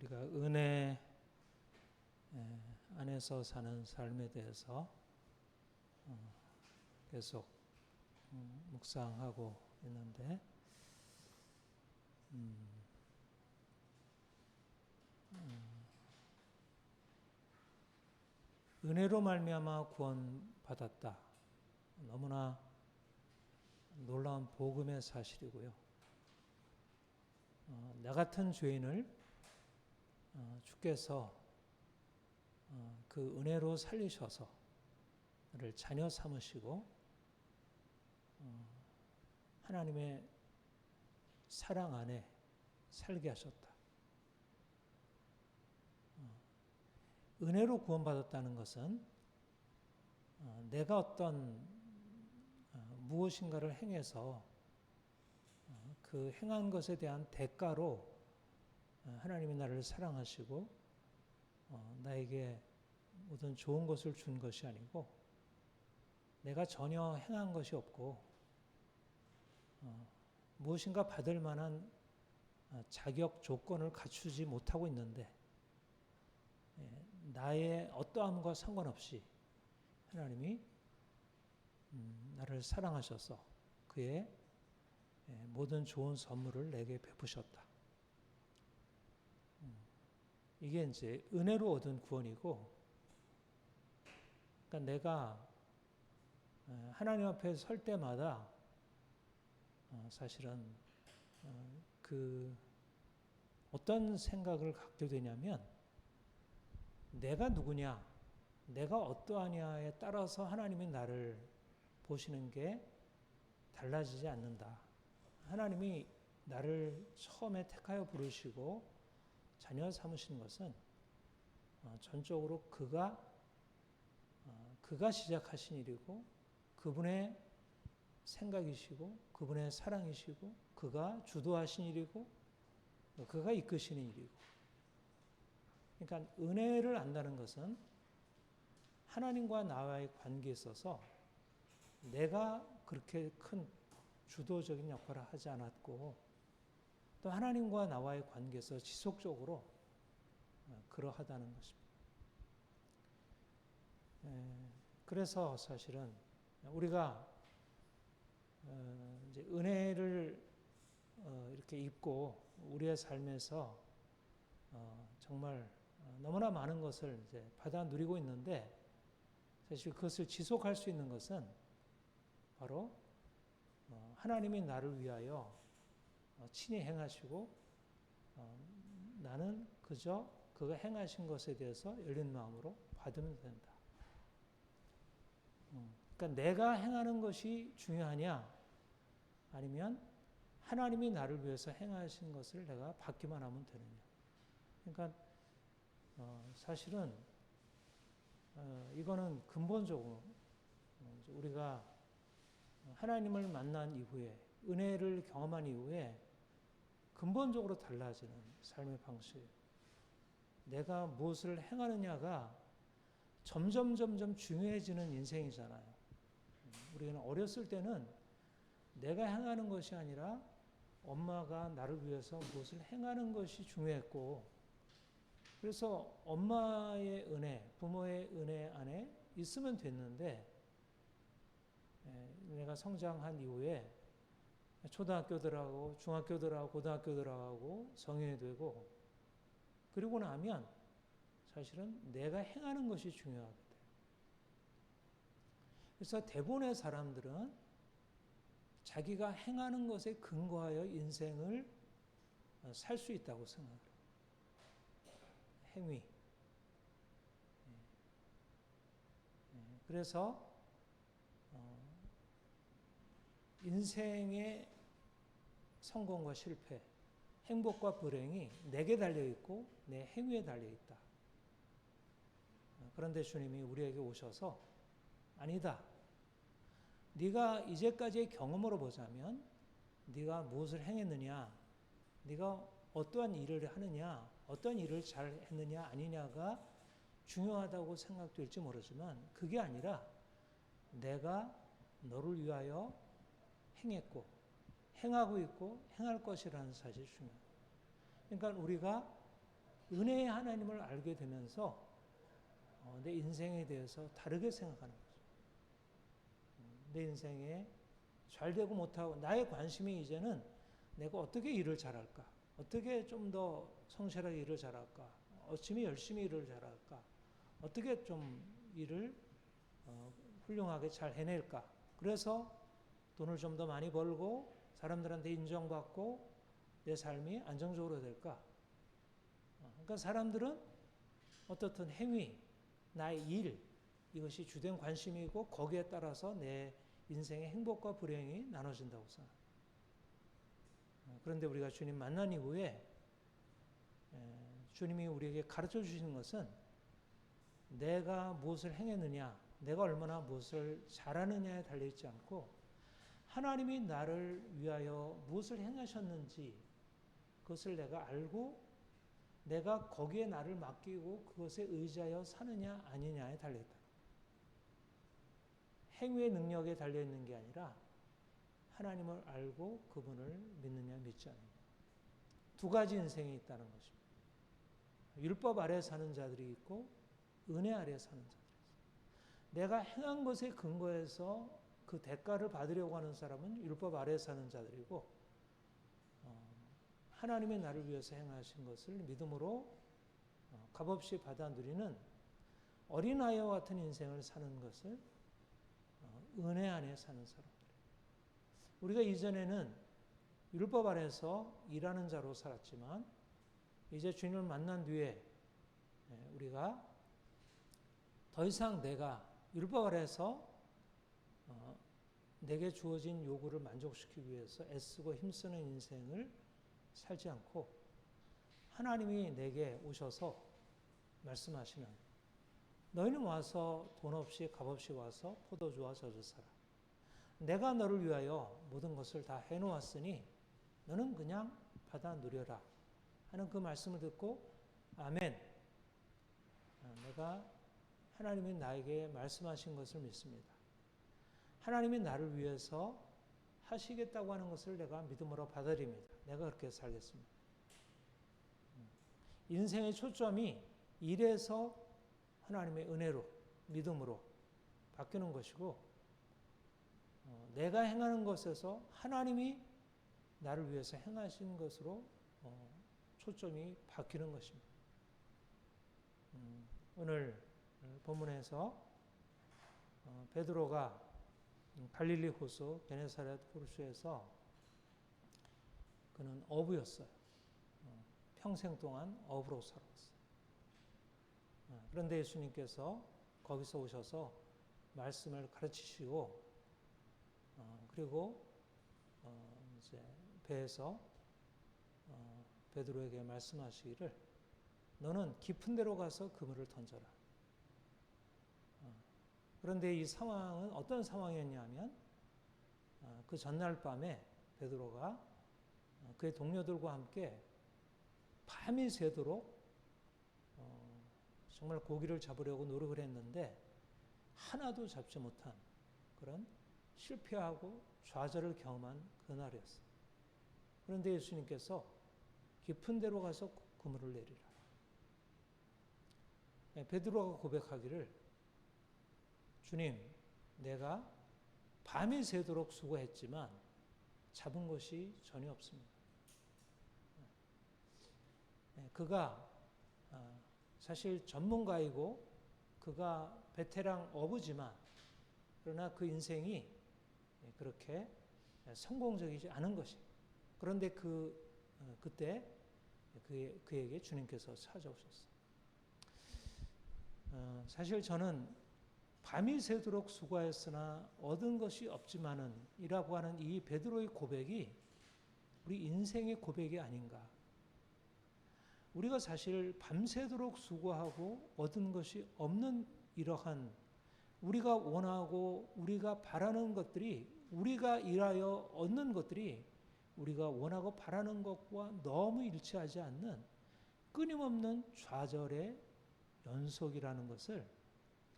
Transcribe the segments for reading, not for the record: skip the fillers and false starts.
우리가 은혜 안에서 사는 삶에 대해서 계속 묵상하고 있는데, 은혜로 말미암아 구원받았다. 너무나 놀라운 복음의 사실이고요. 나 같은 죄인을 주께서 그 은혜로 살리셔서 나를 자녀 삼으시고 하나님의 사랑 안에 살게 하셨다. 은혜로 구원받았다는 것은 내가 어떤 무엇인가를 행해서 그 행한 것에 대한 대가로 하나님이 나를 사랑하시고 나에게 모든 좋은 것을 준 것이 아니고, 내가 전혀 행한 것이 없고 무엇인가 받을 만한 자격 조건을 갖추지 못하고 있는데, 나의 어떠함과 상관없이 하나님이 나를 사랑하셔서 그의 모든 좋은 선물을 내게 베푸셨다. 이게 이제 은혜로 얻은 구원이고, 그러니까 내가 하나님 앞에 설 때마다 사실은 그 어떤 생각을 갖게 되냐면, 내가 누구냐, 내가 어떠하냐에 따라서 하나님이 나를 보시는 게 달라지지 않는다. 하나님이 나를 처음에 택하여 부르시고 자녀 삼으신 것은 전적으로 그가 시작하신 일이고, 그분의 생각이시고, 그분의 사랑이시고, 그가 주도하신 일이고, 그가 이끄시는 일이고. 그러니까 은혜를 안다는 것은 하나님과 나와의 관계에 있어서 내가 그렇게 큰 주도적인 역할을 하지 않았고, 또 하나님과 나와의 관계에서 지속적으로 그러하다는 것입니다. 그래서 사실은 우리가 이제 은혜를 이렇게 입고 우리의 삶에서 정말 너무나 많은 것을 이제 받아 누리고 있는데, 사실 그것을 지속할 수 있는 것은 바로 하나님이 나를 위하여 친히 행하시고 나는 그저 그가 행하신 것에 대해서 열린 마음으로 받으면 된다. 그러니까 내가 행하는 것이 중요하냐, 아니면 하나님이 나를 위해서 행하신 것을 내가 받기만 하면 되느냐. 그러니까 사실은 이거는 근본적으로 우리가 하나님을 만난 이후에, 은혜를 경험한 이후에 근본적으로 달라지는 삶의 방식이에요. 내가 무엇을 행하느냐가 점점 중요해지는 인생이잖아요. 우리는 어렸을 때는 내가 행하는 것이 아니라 엄마가 나를 위해서 무엇을 행하는 것이 중요했고, 그래서 엄마의 은혜, 부모의 은혜 안에 있으면 됐는데, 내가 성장한 이후에 초등학교 들어가고 중학교 들어가고 고등학교 들어가고 성인이 되고, 그리고 나면 사실은 내가 행하는 것이 중요하게 돼요. 그래서 대부분의 사람들은 자기가 행하는 것에 근거하여 인생을 살 수 있다고 생각해요. 행위. 그래서 인생의 성공과 실패, 행복과 불행이 내게 달려있고 내 행위에 달려있다. 그런데 주님이 우리에게 오셔서, 아니다. 네가 이제까지의 경험으로 보자면 네가 무엇을 행했느냐, 네가 어떠한 일을 하느냐, 어떤 일을 잘 했느냐 아니냐가 중요하다고 생각될지 모르지만, 그게 아니라 내가 너를 위하여 행했고 행하고 있고 행할 것이라는 사실이 중요해요. 그러니까 우리가 은혜의 하나님을 알게 되면서 내 인생에 대해서 다르게 생각하는 거죠. 내 인생에 잘 되고 못하고 나의 관심이 이제는 내가 어떻게 일을 잘할까? 어떻게 좀 더 성실하게 일을 잘할까? 어찌 열심히 일을 잘할까? 어떻게 좀 일을 훌륭하게 잘 해낼까? 그래서 돈을 좀 더 많이 벌고 사람들한테 인정받고 내 삶이 안정적으로 될까? 그러니까 사람들은 어떻든 행위, 나의 일, 이것이 주된 관심이고 거기에 따라서 내 인생의 행복과 불행이 나눠진다고 생각합니다. 그런데 우리가 주님 만난 이후에 주님이 우리에게 가르쳐 주시는 것은 내가 무엇을 행했느냐, 내가 얼마나 무엇을 잘하느냐에 달려있지 않고 하나님이 나를 위하여 무엇을 행하셨는지 그것을 내가 알고 내가 거기에 나를 맡기고 그것에 의지하여 사느냐 아니냐에 달려있다. 행위의 능력에 달려있는 게 아니라 하나님을 알고 그분을 믿느냐 믿지 않느냐. 두 가지 인생이 있다는 것입니다. 율법 아래 사는 자들이 있고 은혜 아래 사는 자들이 있어요. 내가 행한 것에 근거해서 그 대가를 받으려고 하는 사람은 율법 아래 사는 자들이고 하나님의 나를 위해서 행하신 것을 믿음으로 값없이 받아 누리는 어린아이와 같은 인생을 사는 것을 은혜 안에 사는 사람들. 우리가 이전에는 율법 아래서 일하는 자로 살았지만 이제 주님을 만난 뒤에 우리가 더 이상 내가 율법 아래서 내게 주어진 요구를 만족시키기 위해서 애쓰고 힘쓰는 인생을 살지 않고 하나님이 내게 오셔서 말씀하시는 너희는 와서 돈 없이 값 없이 와서 포도주와 젖을 사라. 내가 너를 위하여 모든 것을 다 해놓았으니 너는 그냥 받아 누려라 하는 그 말씀을 듣고 아멘. 내가 하나님이 나에게 말씀하신 것을 믿습니다. 하나님이 나를 위해서 하시겠다고 하는 것을 내가 믿음으로 받아들입니다. 내가 그렇게 살겠습니다. 인생의 초점이 일에서 하나님의 은혜로, 믿음으로 바뀌는 것이고 내가 행하는 것에서 하나님이 나를 위해서 행하신 것으로 초점이 바뀌는 것입니다. 오늘 본문에서 베드로가 갈릴리 호수 게네사렛 호수에서 그는 어부였어요. 평생 동안 어부로 살아왔어요. 그런데 예수님께서 거기서 오셔서 말씀을 가르치시고 그리고 이제 배에서 베드로에게 말씀하시기를 너는 깊은 데로 가서 그물을 던져라. 그런데 이 상황은 어떤 상황이었냐면 그 전날 밤에 베드로가 그의 동료들과 함께 밤이 새도록 정말 고기를 잡으려고 노력을 했는데 하나도 잡지 못한 그런 실패하고 좌절을 경험한 그날이었어요. 그런데 예수님께서 깊은 데로 가서 그물을 내리라. 베드로가 고백하기를 주님, 내가 밤이 새도록 수고했지만 잡은 것이 전혀 없습니다. 그가 사실 전문가이고 그가 베테랑 어부지만 그러나 그 인생이 그렇게 성공적이지 않은 것이. 그런데 그때 그에게 주님께서 찾아오셨어요. 사실 저는 밤이 새도록 수고하였으나 얻은 것이 없지만은 이라고 하는 이 베드로의 고백이 우리 인생의 고백이 아닌가. 우리가 사실 밤새도록 수고하고 얻은 것이 없는 이러한 우리가 원하고 우리가 바라는 것들이 우리가 일하여 얻는 것들이 우리가 원하고 바라는 것과 너무 일치하지 않는 끊임없는 좌절의 연속이라는 것을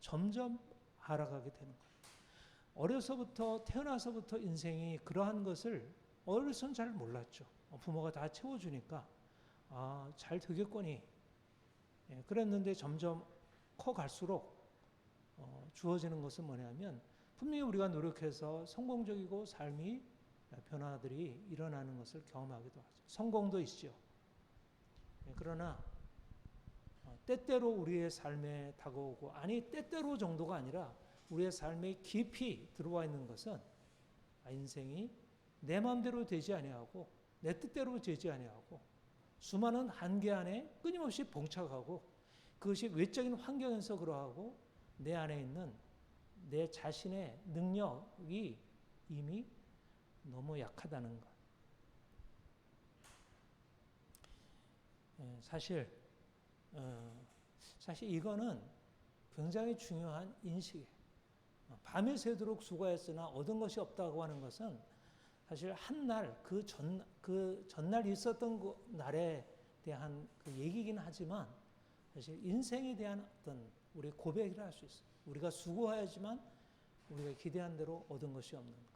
점점 알아가게 되는 거예요. 태어나서부터 인생이 그러한 것을 어려서는 잘 몰랐죠. 부모가 다 채워주니까 잘 되겠거니 그랬는데 점점 커갈수록 주어지는 것은 뭐냐면 분명히 우리가 노력해서 성공적이고 삶이 변화들이 일어나는 것을 경험하기도 하죠. 성공도 있죠. 그러나 때때로 우리의 삶에 다가오고, 아니 때때로 정도가 아니라 우리의 삶에 깊이 들어와 있는 것은 인생이 내 마음대로 되지 아니하고 내 뜻대로 되지 아니하고 수많은 한계 안에 끊임없이 봉착하고, 그것이 외적인 환경에서 그러하고 내 안에 있는 내 자신의 능력이 이미 너무 약하다는 것. 사실 이거는 굉장히 중요한 인식이에요. 밤이 새도록 수고했으나 얻은 것이 없다고 하는 것은 사실 한날 그 전날 있었던 그 날에 대한 그 얘기긴 하지만 사실 인생에 대한 어떤 우리 고백이라 할 수 있어요. 우리가 수고해야지만 우리가 기대한 대로 얻은 것이 없는 것.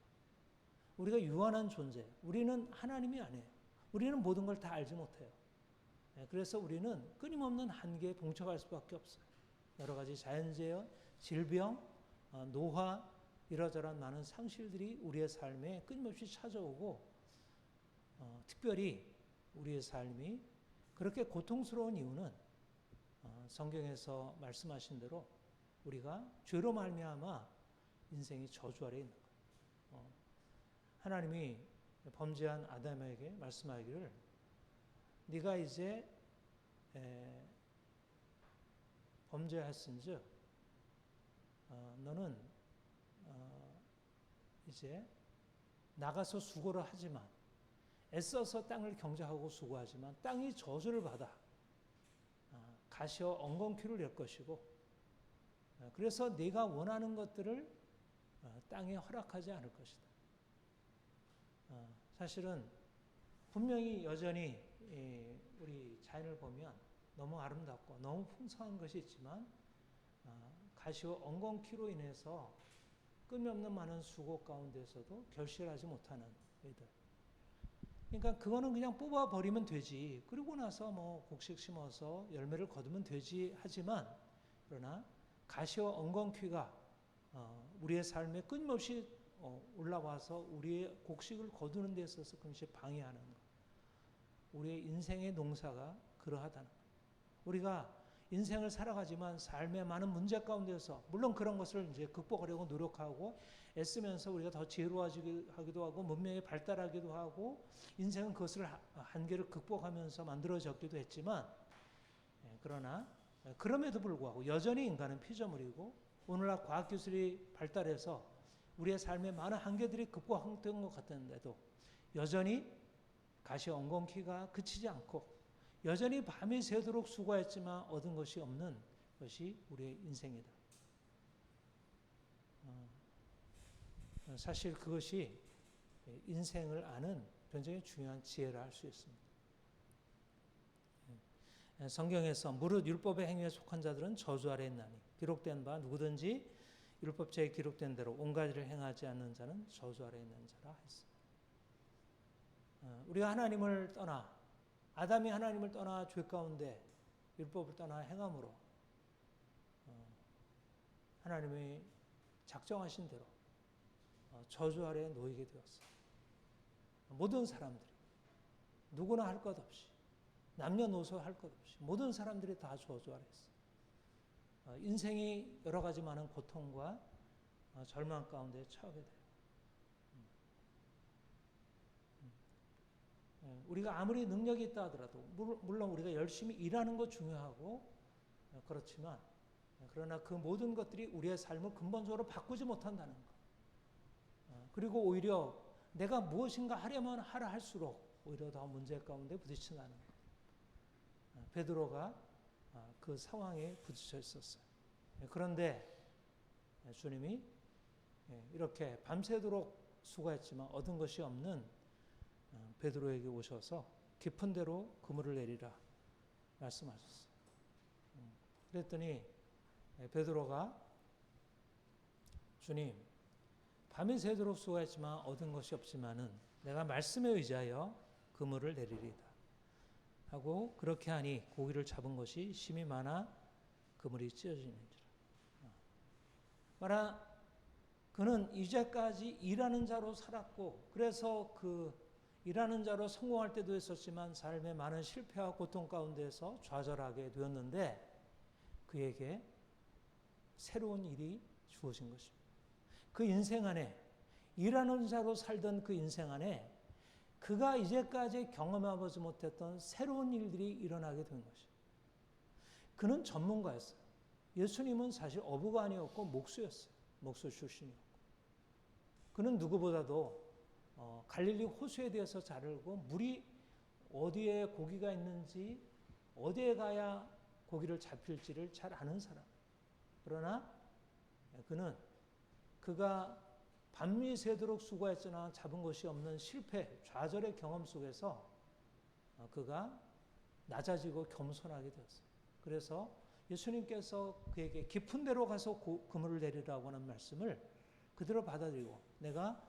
우리가 유한한 존재. 우리는 하나님이 아니에요. 우리는 모든 걸 다 알지 못해요. 그래서 우리는 끊임없는 한계에 봉착할 수밖에 없어요. 여러 가지 자연재해, 질병, 노화, 이러저러한 많은 상실들이 우리의 삶에 끊임없이 찾아오고, 특별히 우리의 삶이 그렇게 고통스러운 이유는 성경에서 말씀하신 대로 우리가 죄로 말미암아 인생이 저주 아래 있는 거예요. 하나님이 범죄한 아담에게 말씀하기를 네가 이제 범죄했은즉 너는 이제 나가서 수고를 하지만, 애써서 땅을 경작하고 수고하지만 땅이 저주를 받아 가시와 엉겅퀴를 낼 것이고, 그래서 네가 원하는 것들을 땅에 허락하지 않을 것이다. 사실은 분명히 여전히 우리 자연을 보면 너무 아름답고 너무 풍성한 것이 있지만 가시와 엉겅퀴로 인해서 끊임없는 많은 수고 가운데서도 결실하지 못하는 애들. 그러니까 그거는 그냥 뽑아버리면 되지. 그리고 나서 뭐 곡식 심어서 열매를 거두면 되지 하지만, 그러나 가시와 엉겅퀴가 우리의 삶에 끊임없이 올라와서 우리의 곡식을 거두는 데 있어서 끊임없이 방해하는 것. 우리의 인생의 농사가 그러하다는 것. 우리가 인생을 살아가지만 삶의 많은 문제 가운데서 물론 그런 것을 이제 극복하려고 노력하고 애쓰면서 우리가 더 지혜로워지기도 하고 문명이 발달하기도 하고 인생은 그것을 한계를 극복하면서 만들어졌기도 했지만, 그러나 그럼에도 불구하고 여전히 인간은 피조물이고 오늘날 과학기술이 발달해서 우리의 삶의 많은 한계들이 극복된 것 같은데도 여전히 가시 엉겅퀴가 그치지 않고 여전히 밤이 새도록 수고했지만 얻은 것이 없는 것이 우리의 인생이다. 사실 그것이 인생을 아는 굉장히 중요한 지혜라 할 수 있습니다. 성경에서 무릇 율법의 행위에 속한 자들은 저주 아래 있나니 기록된 바 누구든지 율법책에 기록된 대로 온갖 일을 행하지 않는 자는 저주 아래 있는 자라 했습니다. 우리가 하나님을 떠나, 아담이 하나님을 떠나 죄 가운데 율법을 떠나 행함으로 하나님이 작정하신 대로 저주 아래에 놓이게 되었어요. 모든 사람들이 누구나 할 것 없이, 남녀노소 할 것 없이 모든 사람들이 다 저주 아래 있어요. 인생이 여러 가지 많은 고통과 절망 가운데 처하게 돼요. 우리가 아무리 능력이 있다 하더라도 물론 우리가 열심히 일하는 것 중요하고 그렇지만, 그러나 그 모든 것들이 우리의 삶을 근본적으로 바꾸지 못한다는 것. 그리고 오히려 내가 무엇인가 하려면 하라 할수록 오히려 더 문제 가운데 부딪힌다는 것. 베드로가 그 상황에 부딪혀 있었어요. 그런데 주님이 이렇게 밤새도록 수고했지만 얻은 것이 없는 베드로에게 오셔서 깊은 데로 그물을 내리라 말씀하셨어요. 그랬더니 베드로가 주님, 밤이 새도록 수고했지만 얻은 것이 없지만은 내가 말씀에 의지하여 그물을 내리리이다. 하고 그렇게 하니 고기를 잡은 것이 심히 많아 그물이 찢어지는지라. 말하 그는 이제까지 일하는 자로 살았고 그래서 그 일하는 자로 성공할 때도 있었지만 삶의 많은 실패와 고통 가운데서 좌절하게 되었는데 그에게 새로운 일이 주어진 것입니다. 그 인생 안에 일하는 자로 살던 그 인생 안에 그가 이제까지 경험해보지 못했던 새로운 일들이 일어나게 된 것입니다. 그는 전문가였어요. 예수님은 사실 어부가 아니었고 목수였어요. 목수 출신이었고. 그는 누구보다도 갈릴리 호수에 대해서 잘 알고 물이 어디에 고기가 있는지 어디에 가야 고기를 잡힐지를 잘 아는 사람. 그러나 그는 그가 밤이 새도록 수고했으나 잡은 것이 없는 실패, 좌절의 경험 속에서 그가 낮아지고 겸손하게 되었어요. 그래서 예수님께서 그에게 깊은 데로 가서 그물을 내리라고 하는 말씀을 그대로 받아들이고 내가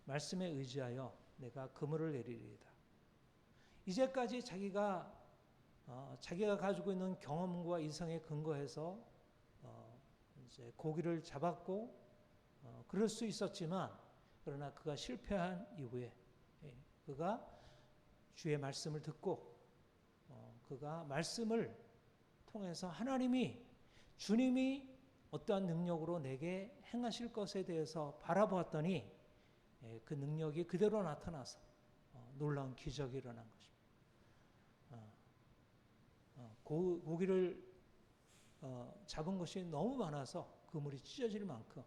말씀에 의지하여 내가 그물을 내리리이다. 이제까지 자기가 가지고 있는 경험과 이성에 근거해서 이제 고기를 잡았고 그럴 수 있었지만 그러나 그가 실패한 이후에 그가 주의 말씀을 듣고 그가 말씀을 통해서 주님이 어떠한 능력으로 내게 행하실 것에 대해서 바라보았더니 그 능력이 그대로 나타나서 놀라운 기적이 일어난 것입니다. 고기를 잡은 것이 너무 많아서 그물이 찢어질 만큼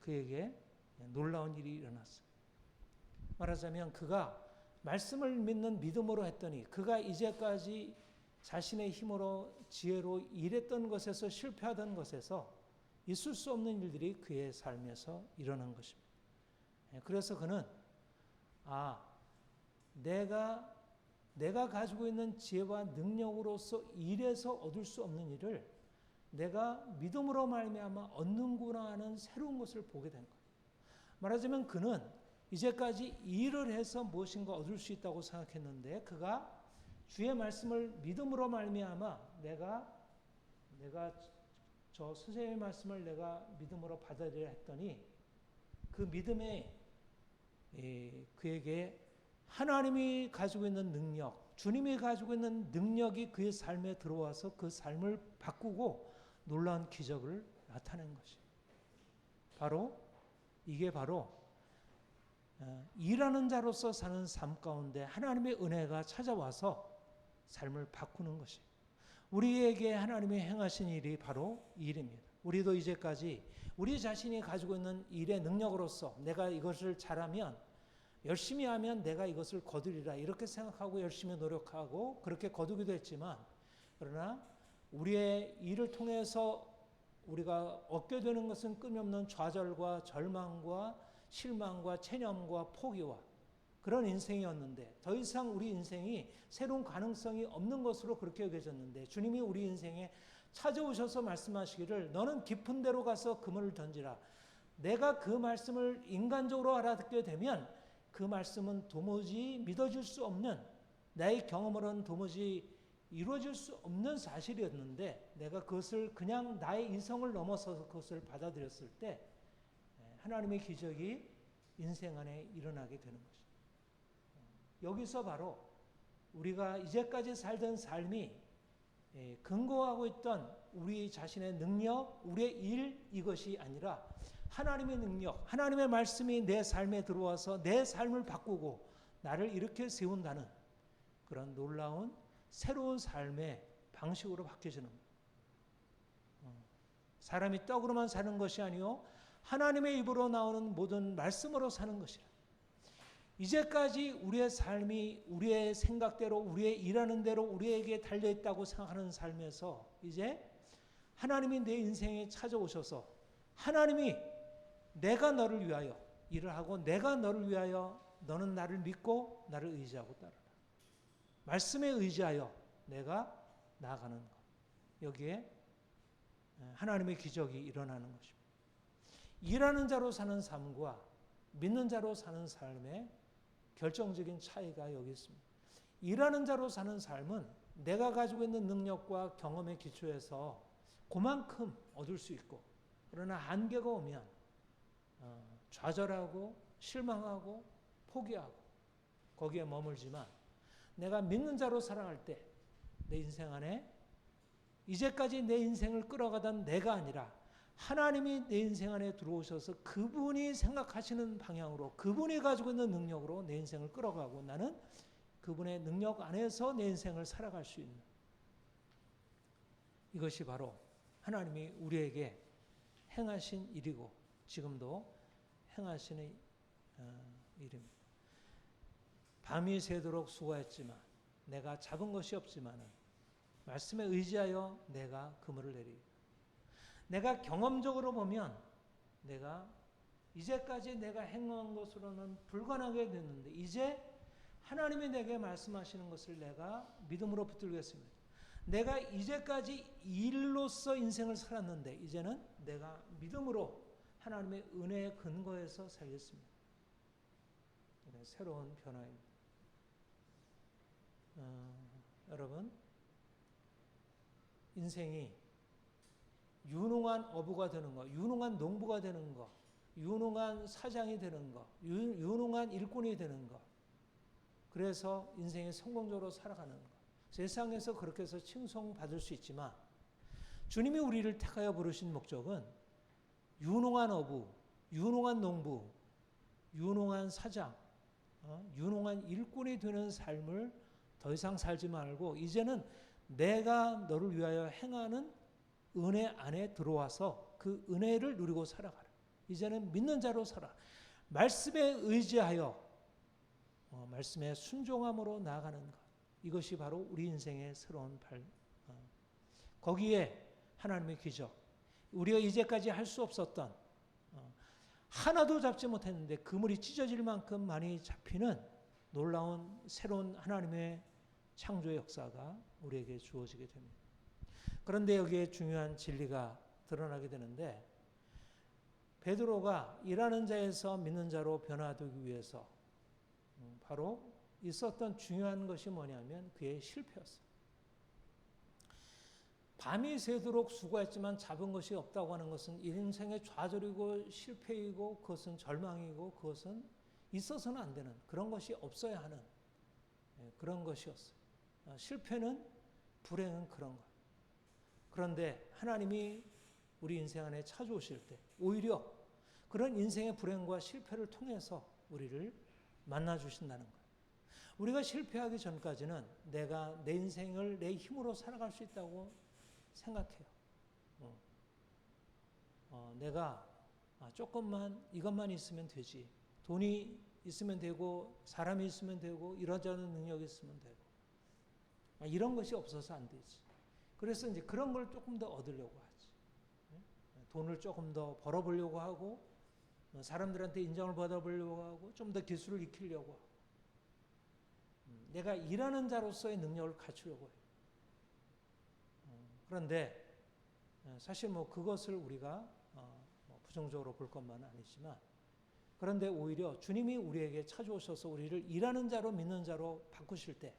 그에게 놀라운 일이 일어났어요. 말하자면 그가 말씀을 믿는 믿음으로 했더니 그가 이제까지 자신의 힘으로 지혜로 일했던 것에서 실패하던 것에서 있을 수 없는 일들이 그의 삶에서 일어난 것입니다. 그래서 그는 내가 가지고 있는 지혜와 능력으로서 일해서 얻을 수 없는 일을 내가 믿음으로 말미암아 얻는구나 하는 새로운 것을 보게 된 거예요. 말하자면 그는 이제까지 일을 해서 무엇인가 얻을 수 있다고 생각했는데 그가 주의 말씀을 믿음으로 말미암아 내가 저 선생님의 말씀을 내가 믿음으로 받아들여야 했더니 그 믿음에 그에게 하나님이 가지고 있는 능력, 주님이 가지고 있는 능력이 그의 삶에 들어와서 그 삶을 바꾸고 놀라운 기적을 나타낸 것이에요. 이게 바로 일하는 자로서 사는 삶 가운데 하나님의 은혜가 찾아와서 삶을 바꾸는 것이에요. 우리에게 하나님이 행하신 일이 바로 일입니다. 우리도 이제까지 우리 자신이 가지고 있는 일의 능력으로서 내가 이것을 잘하면 열심히 하면 내가 이것을 거두리라 이렇게 생각하고 열심히 노력하고 그렇게 거두기도 했지만 그러나 우리의 일을 통해서 우리가 얻게 되는 것은 끊임없는 좌절과 절망과 실망과 체념과 포기와 그런 인생이었는데 더 이상 우리 인생이 새로운 가능성이 없는 것으로 그렇게 여겨졌는데 주님이 우리 인생에 찾아오셔서 말씀하시기를 너는 깊은 데로 가서 그물을 던지라. 내가 그 말씀을 인간적으로 알아듣게 되면 그 말씀은 도무지 믿어질 수 없는 나의 경험으로는 도무지 이루어질 수 없는 사실이었는데 내가 그것을 그냥 나의 이성을 넘어서서 그것을 받아들였을 때 하나님의 기적이 인생 안에 일어나게 되는 것입니다. 여기서 바로 우리가 이제까지 살던 삶이 근거하고 있던 우리 자신의 능력, 우리의 일 이것이 아니라 하나님의 능력, 하나님의 말씀이 내 삶에 들어와서 내 삶을 바꾸고 나를 일으켜 세운다는 그런 놀라운 새로운 삶의 방식으로 바뀌어지는 거예요. 사람이 떡으로만 사는 것이 아니요 하나님의 입으로 나오는 모든 말씀으로 사는 것이라. 이제까지 우리의 삶이 우리의 생각대로 우리의 일하는 대로 우리에게 달려있다고 생각하는 삶에서 이제 하나님이 내 인생에 찾아오셔서 하나님이 내가 너를 위하여 일을 하고 내가 너를 위하여 너는 나를 믿고 나를 의지하고 따르라. 말씀에 의지하여 내가 나아가는 것. 여기에 하나님의 기적이 일어나는 것입니다. 일하는 자로 사는 삶과 믿는 자로 사는 삶의 결정적인 차이가 여기 있습니다. 일하는 자로 사는 삶은 내가 가지고 있는 능력과 경험의 기초에서 그만큼 얻을 수 있고, 그러나 한계가 오면 좌절하고 실망하고 포기하고 거기에 머물지만, 내가 믿는 자로 살아갈 때 내 인생 안에 이제까지 내 인생을 끌어가던 내가 아니라 하나님이 내 인생 안에 들어오셔서 그분이 생각하시는 방향으로, 그분이 가지고 있는 능력으로 내 인생을 끌어가고, 나는 그분의 능력 안에서 내 인생을 살아갈 수 있는, 이것이 바로 하나님이 우리에게 행하신 일이고 지금도 행하시는 일입니다. 밤이 새도록 수고했지만 내가 잡은 것이 없지만은 말씀에 의지하여 내가 그물을 내리리라. 내가 경험적으로 보면 내가 이제까지 내가 행한 것으로는 불가능하게 됐는데, 이제 하나님이 내게 말씀하시는 것을 내가 믿음으로 붙들겠습니다. 내가 이제까지 일로서 인생을 살았는데 이제는 내가 믿음으로 하나님의 은혜의 근거에서 살겠습니다. 새로운 변화입니다. 여러분, 인생이 유능한 어부가 되는 거, 유능한 농부가 되는 거, 유능한 사장이 되는 거, 유능한 일꾼이 되는 거, 그래서 인생이 성공적으로 살아가는 거, 세상에서 그렇게 해서 칭송받을 수 있지만, 주님이 우리를 택하여 부르신 목적은 유능한 어부, 유능한 농부, 유능한 사장, 유능한 일꾼이 되는 삶을 더 이상 살지 말고, 이제는 내가 너를 위하여 행하는 은혜 안에 들어와서 그 은혜를 누리고 살아가라. 이제는 믿는 자로 살아. 말씀에 의지하여 말씀에 순종함으로 나아가는 것. 이것이 바로 우리 인생의 새로운 거기에 하나님의 기적, 우리가 이제까지 할 수 없었던, 하나도 잡지 못했는데 그물이 찢어질 만큼 많이 잡히는 놀라운 새로운 하나님의 창조의 역사가 우리에게 주어지게 됩니다. 그런데 여기에 중요한 진리가 드러나게 되는데, 베드로가 일하는 자에서 믿는 자로 변화되기 위해서 바로 있었던 중요한 것이 뭐냐면 그의 실패였어요. 밤이 새도록 수고했지만 잡은 것이 없다고 하는 것은 인생의 좌절이고 실패이고, 그것은 절망이고, 그것은 있어서는 안 되는, 그런 것이 없어야 하는 그런 것이었어요. 실패는, 불행은 그런 것. 그런데 하나님이 우리 인생 안에 찾아오실 때 오히려 그런 인생의 불행과 실패를 통해서 우리를 만나주신다는 거예요. 우리가 실패하기 전까지는 내가 내 인생을 내 힘으로 살아갈 수 있다고 생각해요. 내가 조금만 이것만 있으면 되지, 돈이 있으면 되고 사람이 있으면 되고 이러저런 능력이 있으면 되고, 이런 것이 없어서 안 되지. 그래서 이제 그런 걸 조금 더 얻으려고 하지. 돈을 조금 더 벌어보려고 하고, 사람들한테 인정을 받아보려고 하고, 좀 더 기술을 익히려고 하고, 내가 일하는 자로서의 능력을 갖추려고 해요. 그런데 사실 그것을 우리가 부정적으로 볼 것만은 아니지만, 그런데 오히려 주님이 우리에게 찾아오셔서 우리를 일하는 자로 믿는 자로 바꾸실 때,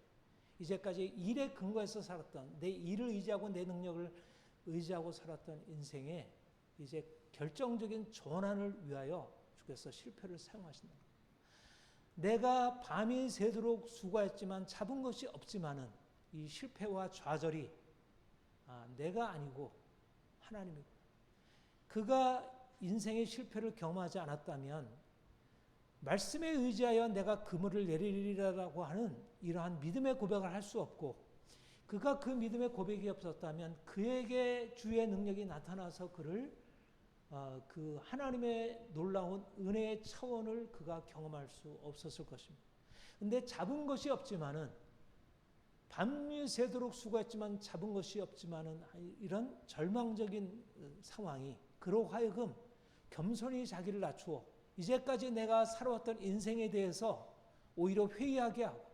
이제까지 일의 근거에서 살았던, 내 일을 의지하고 내 능력을 의지하고 살았던 인생에 이제 결정적인 전환을 위하여 주께서 실패를 사용하신다. 내가 밤이 새도록 수고했지만 잡은 것이 없지만은 이 실패와 좌절이 내가 아니고 하나님이고, 그가 인생의 실패를 경험하지 않았다면 말씀에 의지하여 내가 그물을 내리리라고 하는 이러한 믿음의 고백을 할 수 없고, 그가 그 믿음의 고백이 없었다면 그에게 주의 능력이 나타나서 그를 그 하나님의 놀라운 은혜의 차원을 그가 경험할 수 없었을 것입니다. 그런데 잡은 것이 없지만은, 밤이 새도록 수고했지만 잡은 것이 없지만은, 이런 절망적인 상황이 그로 하여금 겸손히 자기를 낮추어 이제까지 내가 살아왔던 인생에 대해서 오히려 회의하게 하고,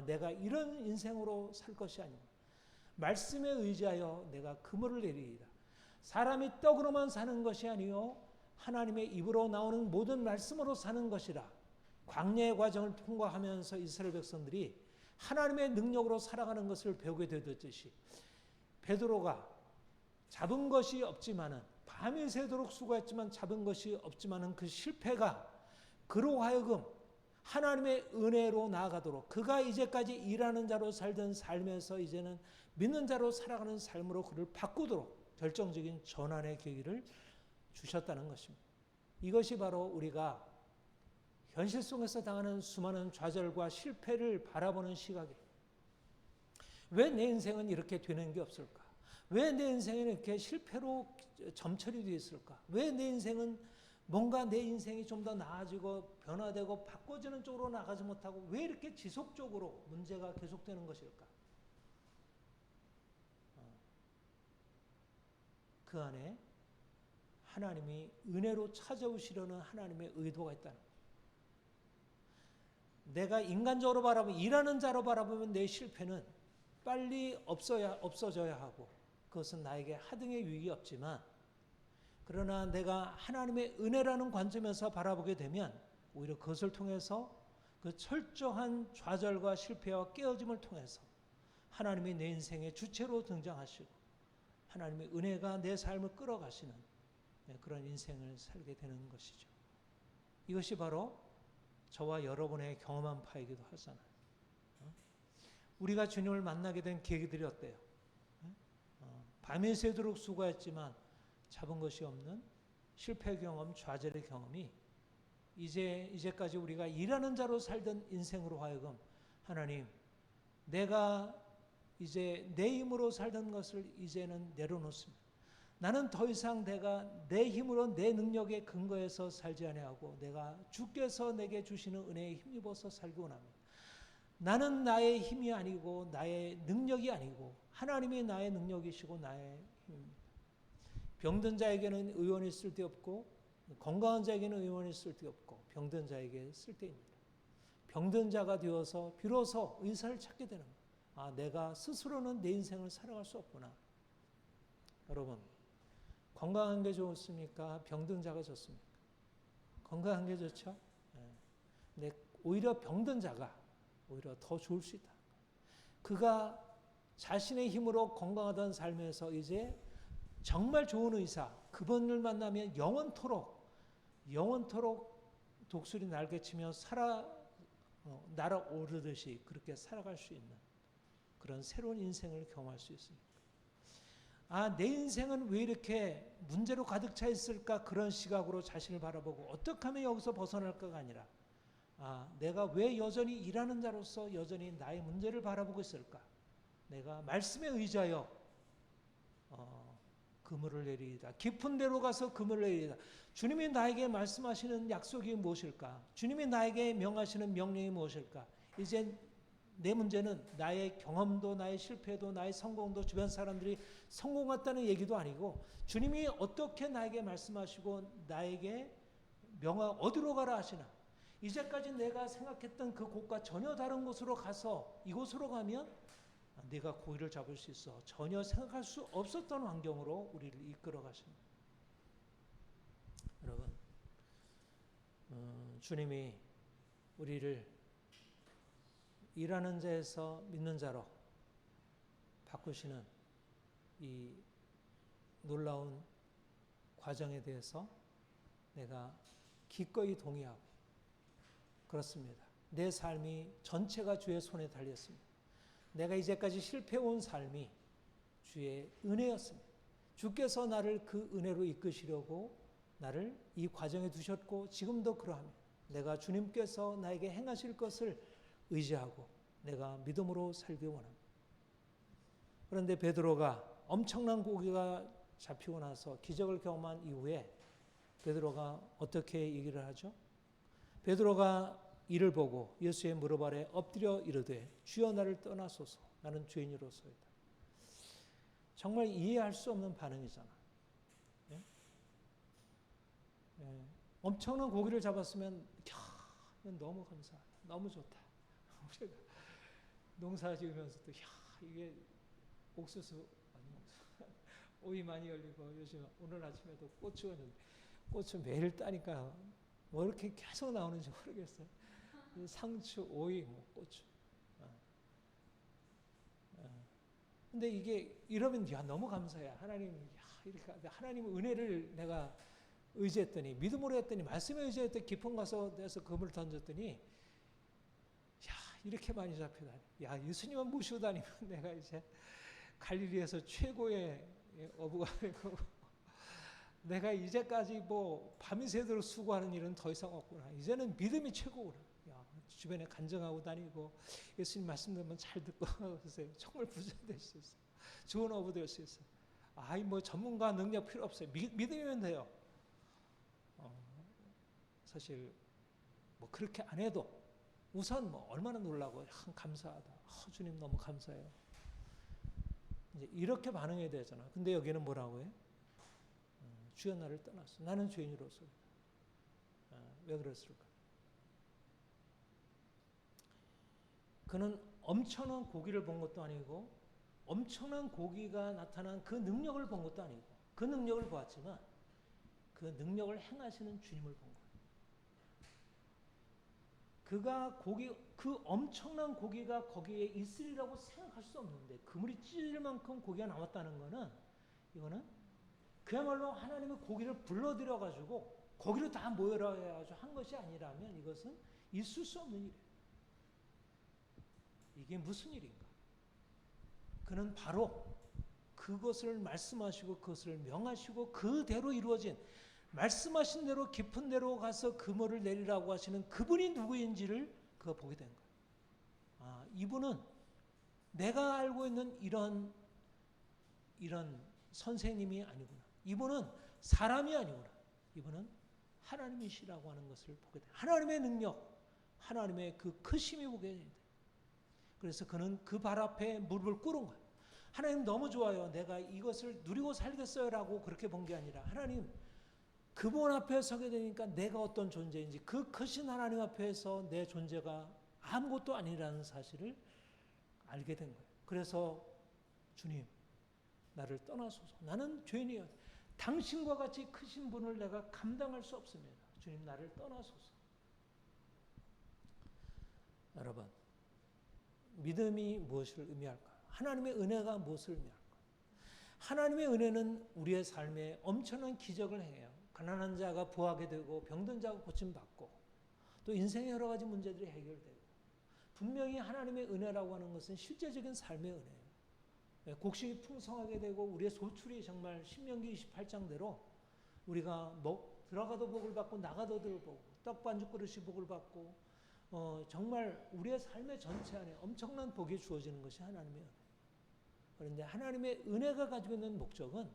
내가 이런 인생으로 살 것이 아니고 말씀에 의지하여 내가 그물을 내리리라. 사람이 떡으로만 사는 것이 아니요 하나님의 입으로 나오는 모든 말씀으로 사는 것이라. 광야의 과정을 통과하면서 이스라엘 백성들이 하나님의 능력으로 살아가는 것을 배우게 되듯이 베드로가 잡은 것이 없지만은 밤이 새도록 수고했지만 잡은 것이 없지만은 그 실패가 그로 하여금 하나님의 은혜로 나아가도록 그가 이제까지 일하는 자로 살던 삶에서 이제는 믿는 자로 살아가는 삶으로 그를 바꾸도록 결정적인 전환의 계기를 주셨다는 것입니다. 이것이 바로 우리가 현실 속에서 당하는 수많은 좌절과 실패를 바라보는 시각이에요. 왜 내 인생은 이렇게 되는 게 없을까? 왜 내 인생은 이렇게 실패로 점철이 되어 있을까? 왜 내 인생은 뭔가 내 인생이 좀 더 나아지고 변화되고 바꿔지는 쪽으로 나가지 못하고 왜 이렇게 지속적으로 문제가 계속되는 것일까? 그 안에 하나님이 은혜로 찾아오시려는 하나님의 의도가 있다는 거예요. 내가 인간적으로 바라보면 일하는 자로 바라보면 내 실패는 빨리 없어져야 하고 그것은 나에게 하등의 유익이 없지만 그러나 내가 하나님의 은혜라는 관점에서 바라보게 되면 오히려 그것을 통해서 그 철저한 좌절과 실패와 깨어짐을 통해서 하나님이 내 인생의 주체로 등장하시고 하나님의 은혜가 내 삶을 끌어가시는 그런 인생을 살게 되는 것이죠. 이것이 바로 저와 여러분의 경험한 바이기도 하잖아요. 우리가 주님을 만나게 된 계기들이 어때요? 밤이 새도록 수고했지만 잡은 것이 없는 실패 경험, 좌절의 경험이 이제까지 우리가 일하는 자로 살던 인생으로 하여금 하나님, 내가 이제 내 힘으로 살던 것을 이제는 내려놓습니다. 나는 더 이상 내가 내 힘으로 내 능력에 근거해서 살지 아니하고 내가 주께서 내게 주시는 은혜에 힘입어서 살기 원합니다. 나는 나의 힘이 아니고 나의 능력이 아니고 하나님이 나의 능력이시고 나의 힘입니다. 병든 자에게는 의원이 쓸데없고 건강한 자에게는 의원이 쓸데없고 병든 자에게 쓸데입니다. 병든 자가 되어서 비로소 의사를 찾게 되는 거예요. 아, 내가 스스로는 내 인생을 살아갈 수 없구나. 여러분, 건강한 게 좋습니까? 병든 자가 좋습니까? 건강한 게 좋죠? 근데 오히려 병든 자가 오히려 더 좋을 수 있다. 그가 자신의 힘으로 건강하던 삶에서 이제 정말 좋은 의사, 그분을 만나면 영원토록 독수리 날개치며 날아오르듯이 그렇게 살아갈 수 있는 그런 새로운 인생을 경험할 수 있습니다. 아, 내 인생은 왜 이렇게 문제로 가득 차 있을까? 그런 시각으로 자신을 바라보고 어떻게 하면 여기서 벗어날까가 아니라 아, 내가 왜 여전히 일하는 자로서 여전히 나의 문제를 바라보고 있을까? 내가 말씀에 의지하여 그물을 내리이다. 깊은 데로 가서 그물을 내리이다. 주님이 나에게 말씀하시는 약속이 무엇일까? 주님이 나에게 명하시는 명령이 무엇일까? 이제 내 문제는 나의 경험도 나의 실패도 나의 성공도 주변 사람들이 성공했다는 얘기도 아니고 주님이 어떻게 나에게 말씀하시고 나에게 어디로 가라 하시나? 이제까지 내가 생각했던 그 곳과 전혀 다른 곳으로 가서 이곳으로 가면 네가 고기를 잡을 수 있어. 전혀 생각할 수 없었던 환경으로 우리를 이끌어 가십니다. 여러분, 주님이 우리를 일하는 자에서 믿는 자로 바꾸시는 이 놀라운 과정에 대해서 내가 기꺼이 동의하고 그렇습니다. 내 삶이 전체가 주의 손에 달렸습니다. 내가 이제까지 실패해온 삶이 주의 은혜였습니다. 주께서 나를 그 은혜로 이끄시려고 나를 이 과정에 두셨고 지금도 그러합니다. 내가 주님께서 나에게 행하실 것을 의지하고 내가 믿음으로 살기 원합니다. 그런데 베드로가 엄청난 고기가 잡히고 나서 기적을 경험한 이후에 베드로가 어떻게 얘기를 하죠? 베드로가 이를 보고 예수의 무릎 아래 엎드려 이르되 주여 나를 떠나소서 나는 죄인으로소이다. 정말 이해할 수 없는 반응이잖아. 예? 예. 엄청난 고기를 잡았으면 너무 감사하다. 너무 좋다. 우리가 농사 지으면서도 이게 옥수수 오이 많이 열리고 요즘 오늘 아침에도 고추 왔는데 고추 매일 따니까 뭐 이렇게 계속 나오는지 모르겠어요. 상추, 오이, 고추. 근데 이게 이러면 야 너무 감사해. 하나님 이렇게 하나님 은혜를 내가 의지했더니 믿음으로 했더니 말씀에 의지했더니 깊은 곳에서 그물 던졌더니 야 이렇게 많이 잡혀다니. 야 예수님만 모시고 다니면 내가 이제 갈릴리에서 최고의 어부가 되고 내가 이제까지 뭐 밤이 새도록 수고하는 일은 더 이상 없구나. 이제는 믿음이 최고구나. 야, 주변에 간증하고 다니고 예수님 말씀 들으면 잘 듣고 하세요. 정말 부자 될 수 있어요. 좋은 어부 될 수 있어요. 아이 뭐 전문가 능력 필요 없어요. 믿음이면 돼요. 사실 뭐 그렇게 안 해도 우선 뭐 얼마나 놀라고 감사하다. 주님 너무 감사해요. 이제 이렇게 반응해야 되잖아. 근데 여기는 뭐라고 해? 주여 나를 떠났어. 나는 죄인으로서. 왜 그랬을까? 그는 엄청난 고기를 본 것도 아니고 엄청난 고기가 나타난 그 능력을 본 것도 아니고 그 능력을 보았지만 그 능력을 행하시는 주님을 본 거예요. 그가 그 엄청난 고기가 거기에 있으리라고 생각할 수 없는데 그물이 찢을 만큼 고기가 남았다는 거는 이거는 그야말로 하나님의 고기를 불러들여 가지고 거기로 다 모여라 해가지고 한 것이 아니라면 이것은 있을 수 없는 일이에요. 이게 무슨 일인가? 그는 바로 그것을 말씀하시고 그것을 명하시고 그대로 이루어진 말씀하신 대로 깊은 데로 가서 그물을 내리라고 하시는 그분이 누구인지를 그가 보게 된 거예요. 아, 이분은 내가 알고 있는 이런 선생님이 아니구나. 이분은 사람이 아니구나. 이분은 하나님이시라고 하는 것을 보게 돼. 하나님의 능력, 하나님의 그 크심이 보게 돼. 그래서 그는 그 발 앞에 무릎을 꿇은 거예요. 하나님 너무 좋아요. 내가 이것을 누리고 살겠어요라고 그렇게 본 게 아니라 하나님 그분 앞에 서게 되니까 내가 어떤 존재인지 그 크신 하나님 앞에서 내 존재가 아무것도 아니라는 사실을 알게 된 거예요. 그래서 주님 나를 떠나소서. 나는 죄인이요. 당신과 같이 크신 분을 내가 감당할 수 없습니다. 주님 나를 떠나소서. 여러분 믿음이 무엇을 의미할까? 하나님의 은혜가 무엇을 의미할까? 하나님의 은혜는 우리의 삶에 엄청난 기적을 행해요. 가난한 자가 부하게 되고 병든 자가 고침받고 또 인생의 여러 가지 문제들이 해결되고 분명히 하나님의 은혜라고 하는 것은 실제적인 삶의 은혜예요. 곡식이 풍성하게 되고 우리의 소출이 정말 신명기 28장대로 우리가 들어가도 복을 받고 나가도 복을 떡 반죽 그릇이 복을 받고 정말 우리의 삶의 전체 안에 엄청난 복이 주어지는 것이 하나님의 은혜. 그런데 하나님의 은혜가 가지고 있는 목적은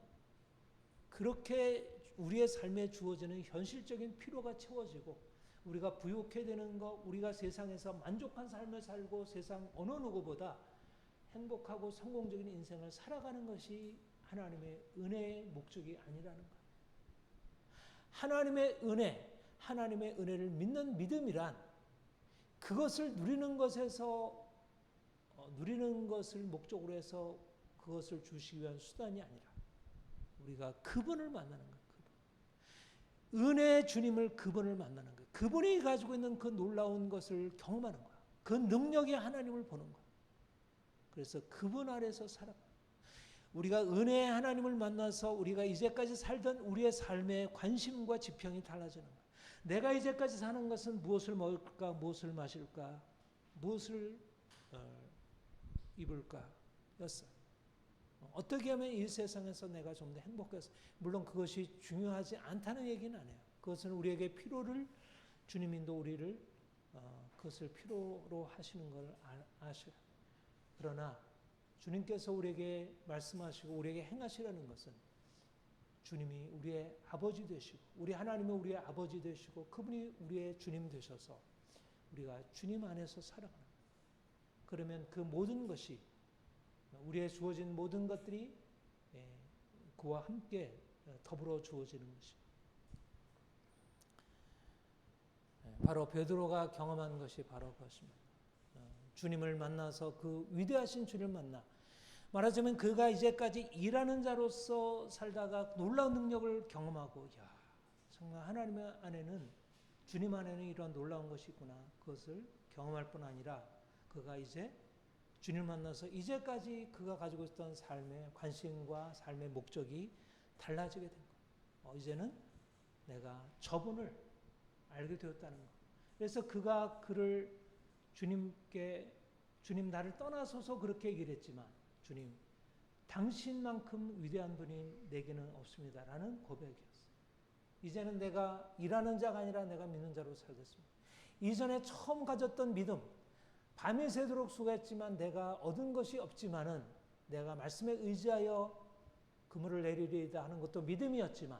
그렇게 우리의 삶에 주어지는 현실적인 필요가 채워지고 우리가 부유하게 되는 것, 우리가 세상에서 만족한 삶을 살고 세상 어느 누구보다 행복하고 성공적인 인생을 살아가는 것이 하나님의 은혜의 목적이 아니라는 거예요. 하나님의 은혜를 믿는 믿음이란 그것을 누리는 것을 목적으로 해서 그것을 주시기 위한 수단이 아니라 우리가 그분을 만나는 거예요. 은혜의 주님을 그분을 만나는 거예요. 그분이 가지고 있는 그 놀라운 것을 경험하는 거예요. 그 능력의 하나님을 보는 거예요. 그래서 그분 아래서 살아가요. 우리가 은혜의 하나님을 만나서 우리가 이제까지 살던 우리의 삶의 관심과 지평이 달라지는 거예요. 내가 이제까지 사는 것은 무엇을 먹을까, 무엇을 마실까, 무엇을 입을까 였어요. 어떻게 하면 이 세상에서 내가 좀 더 행복해서 물론 그것이 중요하지 않다는 얘기는 아니에요. 그것은 우리에게 필요를 주님인도 우리를 그것을 필요로 하시는 걸 아셔요. 그러나 주님께서 우리에게 말씀하시고 우리에게 행하시라는 것은 주님이 우리의 아버지 되시고 우리 하나님은 우리의 아버지 되시고 그분이 우리의 주님 되셔서 우리가 주님 안에서 살아가는 거예요. 그러면 그 모든 것이 우리의 주어진 모든 것들이 그와 함께 더불어 주어지는 것입니다. 바로 베드로가 경험한 것이 바로 그것입니다. 주님을 만나서 그 위대하신 주님을 만나 말하자면 그가 이제까지 일하는 자로서 살다가 놀라운 능력을 경험하고 야 정말 하나님 안에는 주님 안에는 이러한 놀라운 것이 있구나 그것을 경험할 뿐 아니라 그가 이제 주님을 만나서 이제까지 그가 가지고 있었던 삶의 관심과 삶의 목적이 달라지게 된 거예요. 이제는 내가 저분을 알게 되었다는 것. 그래서 그가 그를 주님께 주님 나를 떠나소서 그렇게 얘기를 했지만 주님 당신만큼 위대한 분이 내게는 없습니다라는 고백이었어요. 이제는 내가 일하는 자가 아니라 내가 믿는 자로 살겠습니다. 이전에 처음 가졌던 믿음, 밤이 새도록 수고했지만 내가 얻은 것이 없지만은 내가 말씀에 의지하여 그물을 내리리이다 하는 것도 믿음이었지만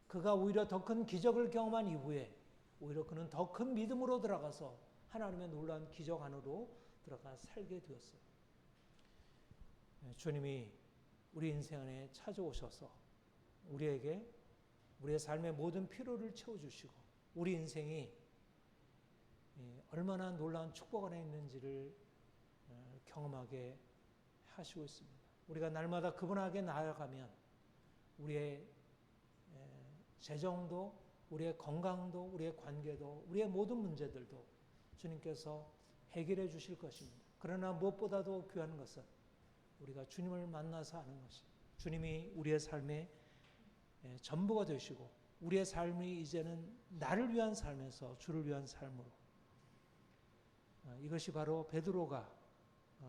그가 오히려 더 큰 기적을 경험한 이후에 오히려 그는 더 큰 믿음으로 들어가서 하나님의 놀라운 기적 안으로 들어가 살게 되었어요. 주님이 우리 인생 안에 찾아오셔서 우리에게 우리의 삶의 모든 필요를 채워주시고 우리 인생이 얼마나 놀라운 축복 안에 있는지를 경험하게 하시고 있습니다. 우리가 날마다 그분에게 나아가면 우리의 재정도, 우리의 건강도, 우리의 관계도, 우리의 모든 문제들도 주님께서 해결해 주실 것입니다. 그러나 무엇보다도 귀한 것은 우리가 주님을 만나서 아는 것이 주님이 우리의 삶의 전부가 되시고 우리의 삶이 이제는 나를 위한 삶에서 주를 위한 삶으로 이것이 바로 베드로가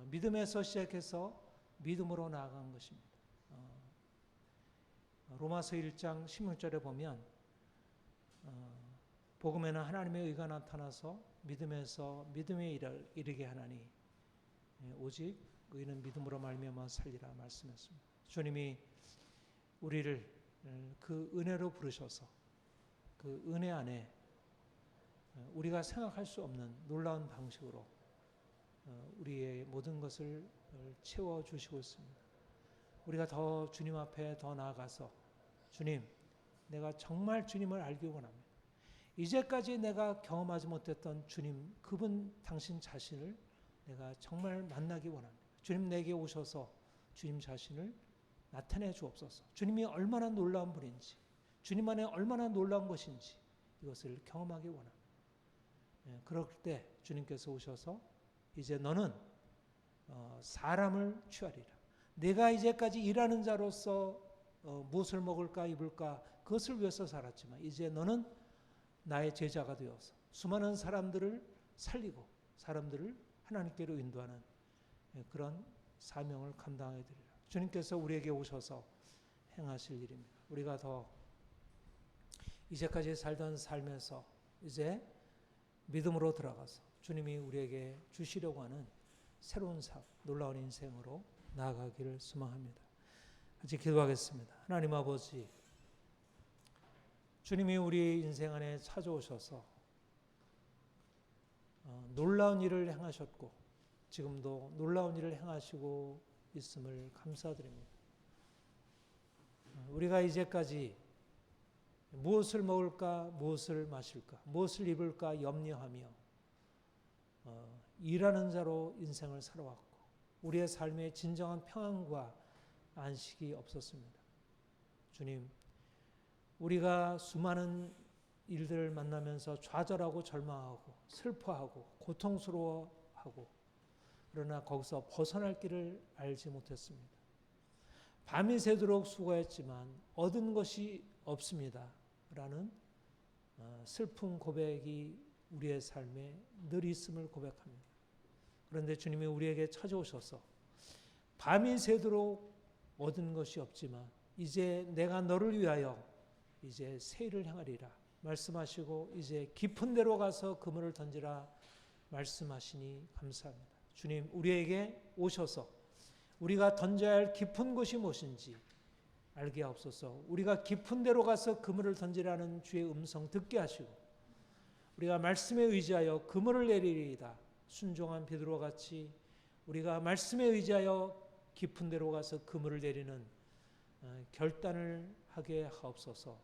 믿음에서 시작해서 믿음으로 나아간 것입니다. 로마서 1장 16절에 보면 복음에는 하나님의 의가 나타나서 믿음에서 믿음에 이르게 하나니 오직 의는 믿음으로 말미암아 살리라 말씀했습니다. 주님이 우리를 그 은혜로 부르셔서 그 은혜 안에 우리가 생각할 수 없는 놀라운 방식으로 우리의 모든 것을 채워주시고 있습니다. 우리가 더 주님 앞에 더 나아가서 주님, 내가 정말 주님을 알기 원합니다. 이제까지 내가 경험하지 못했던 주님, 그분 당신 자신을 내가 정말 만나기 원합니다. 주님 내게 오셔서 주님 자신을 나타내 주옵소서. 주님이 얼마나 놀라운 분인지, 주님 안에 얼마나 놀라운 것인지 이것을 경험하기 원합니다. 그럴 때 주님께서 오셔서 이제 너는 사람을 취하리라. 내가 이제까지 일하는 자로서 무엇을 먹을까 입을까 그것을 위해서 살았지만 이제 너는 나의 제자가 되어서 수많은 사람들을 살리고 사람들을 하나님께로 인도하는 그런 사명을 감당하게 되리라. 주님께서 우리에게 오셔서 행하실 일입니다. 우리가 더 이제까지 살던 삶에서 이제 믿음으로 들어가서 주님이 우리에게 주시려고 하는 새로운 삶, 놀라운 인생으로 나아가기를 소망합니다. 같이 기도하겠습니다. 하나님 아버지, 주님이 우리 인생 안에 찾아오셔서 놀라운 일을 행하셨고 지금도 놀라운 일을 행하시고 있음을 감사드립니다. 우리가 이제까지 무엇을 먹을까, 무엇을 마실까, 무엇을 입을까 염려하며 일하는 자로 인생을 살아왔고 우리의 삶에 진정한 평안과 안식이 없었습니다. 주님, 우리가 수많은 일들을 만나면서 좌절하고 절망하고 슬퍼하고 고통스러워하고 그러나 거기서 벗어날 길을 알지 못했습니다. 밤이 새도록 수고했지만 얻은 것이 없습니다. 라는 슬픈 고백이 우리의 삶에 늘 있음을 고백합니다. 그런데 주님이 우리에게 찾아오셔서 밤이 새도록 얻은 것이 없지만 이제 내가 너를 위하여 이제 새 일을 행하리라 말씀하시고 이제 깊은 데로 가서 그물을 던지라 말씀하시니 감사합니다. 주님, 우리에게 오셔서 우리가 던져야 할 깊은 곳이 무엇인지 알게 하옵소서. 우리가 깊은 데로 가서 그물을 던지라는 주의 음성 듣게 하시고 우리가 말씀에 의지하여 그물을 내리리이다. 순종한 베드로와 같이 우리가 말씀에 의지하여 깊은 데로 가서 그물을 내리는 결단을 하게 하옵소서.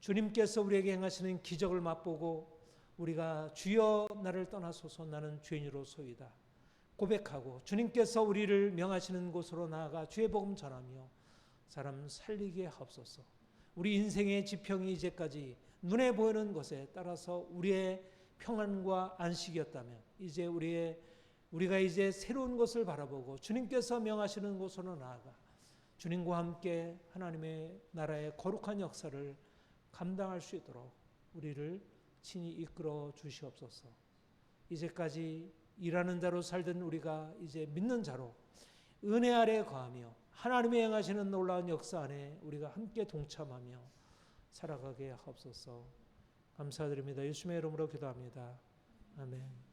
주님께서 우리에게 행하시는 기적을 맛보고 우리가 주여 나를 떠나소서 나는 죄인으로소이다 고백하고 주님께서 우리를 명하시는 곳으로 나아가 주의 복음 전하며 사람 살리게 하옵소서. 우리 인생의 지평이 이제까지 눈에 보이는 것에 따라서 우리의 평안과 안식이었다면 이제 우리의 우리가 이제 새로운 것을 바라보고 주님께서 명하시는 곳으로 나아가 주님과 함께 하나님의 나라의 거룩한 역사를 감당할 수 있도록 우리를 친히 이끌어 주시옵소서. 이제까지 일하는 자로 살던 우리가 이제 믿는 자로 은혜 아래 거하며 하나님의 행하시는 놀라운 역사 안에 우리가 함께 동참하며 살아가게 하옵소서. 감사드립니다. 예수님의 이름으로 기도합니다. 아멘.